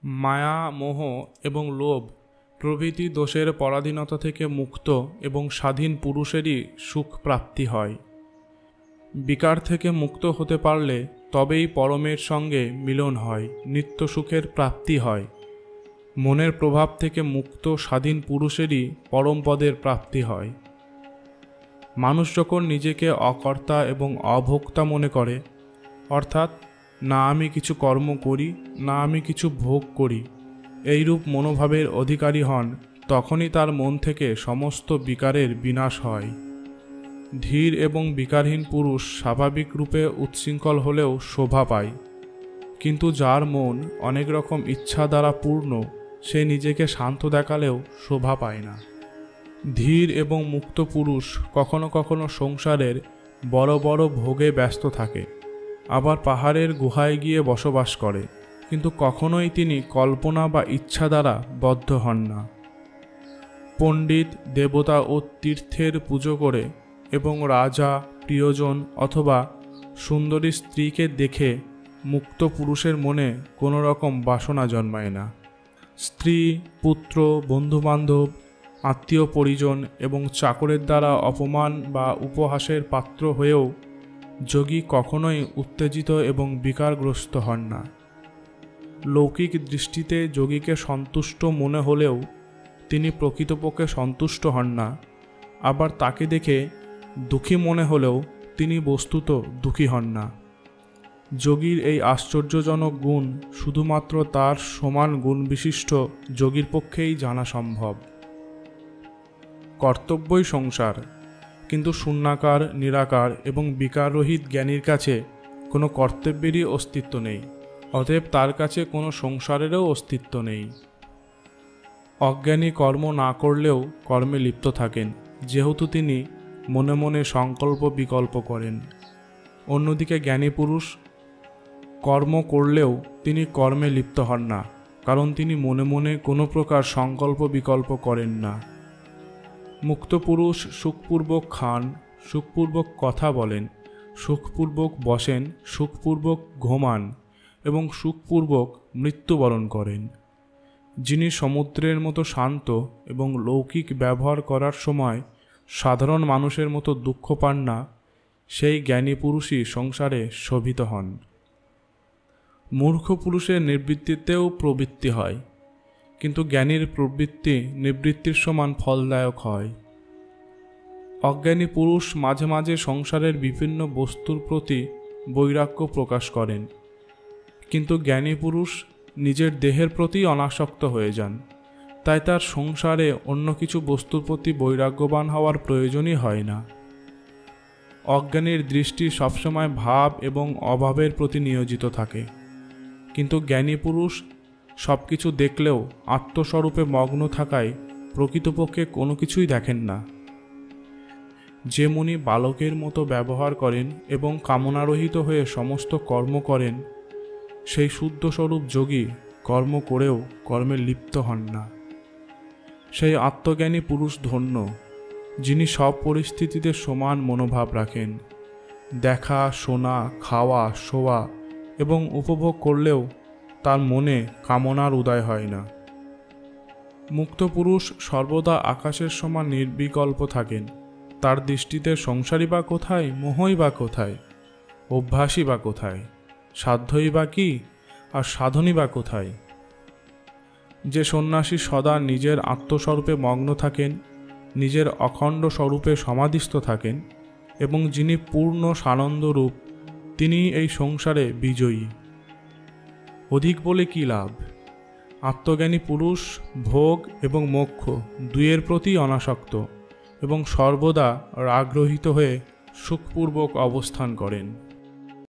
মায়া, মোহ এবং লোভ প্রভৃতি দোষের পরাধীনতা থেকে মুক্ত এবং স্বাধীন পুরুষেরই সুখ প্রাপ্তি হয়। বিকার থেকে মুক্ত হতে পারলে তবেই পরমের সঙ্গে মিলন হয়, নিত্য সুখের প্রাপ্তি হয়। মনের প্রভাব থেকে মুক্ত স্বাধীন পুরুষেরই পরম পদের প্রাপ্তি হয়। মানুষ যখন নিজেকে অকর্তা এবং অভোক্তা মনে করে, অর্থাৎ না আমি কিছু কর্ম করি, না আমি কিছু ভোগ করি, এইরূপ মনোভাবের অধিকারী হন, তখনই তার মন থেকে সমস্ত বিকারের বিনাশ হয়। ধীর এবং বিকারহীন পুরুষ স্বাভাবিক রূপে উচ্ছৃঙ্খল হলেও শোভা পায়, কিন্তু যার মন অনেক রকম ইচ্ছা দ্বারা পূর্ণ, সে নিজেকে শান্ত দেখালেও শোভা পায় না। ধীর এবং মুক্ত পুরুষ কখনো কখনো সংসারের বড় বড় ভোগে ব্যস্ত থাকে, আবার পাহাড়ের গুহায় গিয়ে বসবাস করে, কিন্তু কখনোই তিনি কল্পনা বা ইচ্ছা দ্বারা বদ্ধ হন না। পণ্ডিত দেবতা ও তীর্থের পুজো করে এবং রাজা, প্রিয়জন অথবা সুন্দরী স্ত্রীকে দেখে মুক্ত পুরুষের মনে কোনো রকম বাসনা জন্মায় না। স্ত্রী, পুত্র, বন্ধুবান্ধব, আত্মীয় পরিজন এবং চাকরের দ্বারা অপমান বা উপহাসের পাত্র হয়েও যোগী কখনোই উত্তেজিত এবং বিকারগ্রস্ত হন না। লৌকিক দৃষ্টিতে যোগীকে সন্তুষ্ট মনে হলেও তিনি প্রকৃতপক্ষে সন্তুষ্ট হন না, আবার তাকে দেখে দুঃখী মনে হলেও তিনি বস্তুত দুঃখী হন না। যোগীর এই আশ্চর্যজনক গুণ শুধুমাত্র তার সমান গুণবিশিষ্ট যোগীর পক্ষেই জানা সম্ভব। কর্তব্যই সংসার, কিন্তু শূন্যাকার, নিরাকার এবং বিকাররহিত জ্ঞানীর কাছে কোনো কর্তব্যেরই অস্তিত্ব নেই, অতএব তার কাছে কোনো সংসারেরও অস্তিত্ব নেই। অজ্ঞানী কর্ম না করলেও কর্মে লিপ্ত থাকেন, যেহেতু তিনি মনে মনে সংকল্প বিকল্প করেন। অন্যদিকে জ্ঞানী পুরুষ কর্ম করলেও তিনি কর্মে লিপ্ত হন না, কারণ তিনি মনে মনে কোনো প্রকার সংকল্প বিকল্প করেন না। মুক্ত পুরুষ সুখপূর্বক খান, সুখপূর্বক কথা বলেন, সুখপূর্বক বসেন, সুখপূর্বক ঘুমান এবং সুখপূর্বক মৃত্যুবরণ করেন। যিনি সমুদ্রের মতো শান্ত এবং লৌকিক ব্যবহার করার সময় সাধারণ মানুষের মতো দুঃখ পান না, সেই জ্ঞানী পুরুষই সংসারে শোভিত হন। মূর্খ পুরুষের নিবৃত্তিতেও প্রবৃত্তি হয়, কিন্তু জ্ঞানীর প্রবৃত্তি নিবৃত্তির সমান ফলদায়ক হয়। অজ্ঞানী পুরুষ মাঝে মাঝে সংসারের বিভিন্ন বস্তুর প্রতি বৈরাগ্য প্রকাশ করেন, কিন্তু জ্ঞানী পুরুষ নিজের দেহের প্রতি অনাসক্ত হয়ে যান, তাই তার সংসারে অন্য কিছু বস্তুর প্রতি বৈরাগ্যবান হওয়ার প্রয়োজনই হয় না। অজ্ঞানীর দৃষ্টি সবসময় ভাব এবং অভাবের প্রতি নিয়োজিত থাকে, কিন্তু জ্ঞানী পুরুষ সব কিছু দেখলেও আত্মস্বরূপে মগ্ন থাকায় প্রকৃতপক্ষে কোনো কিছুই দেখেন না। যে মুনি বালকের মতো ব্যবহার করেন এবং কামনারহিত হয়ে সমস্ত কর্ম করেন, সেই শুদ্ধস্বরূপ যোগী কর্ম করেও কর্মে লিপ্ত হন না। সেই আত্মজ্ঞানী পুরুষ ধন্য, যিনি সব পরিস্থিতিতে সমান মনোভাব রাখেন। দেখা, শোনা, খাওয়া, শোয়া এবং উপভোগ করলেও তার মনে কামনার উদয় হয় না। মুক্ত পুরুষ সর্বদা আকাশের সমান নির্বিকল্প থাকেন। তার দৃষ্টিতে সংসারী বা কোথায়, মোহই বা কোথায়, অভ্যাসই বা কোথায়, সাধ্যই বা কি, আর সাধনই বা কোথায়। যে সন্ন্যাসী সদা নিজের আত্মস্বরূপে মগ্ন থাকেন, নিজের অখণ্ড স্বরূপে সমাধিস্থ থাকেন এবং যিনি পূর্ণ সানন্দরূপ, তিনি এই সংসারে বিজয়ী। অধিক বলে কি লাভ? আত্মজ্ঞানী পুরুষ ভোগ এবং মোক্ষ দুইয়ের প্রতি অনাসক্ত এবং সর্বদা রাগরহিত হয়ে সুখপূর্বক অবস্থান করেন।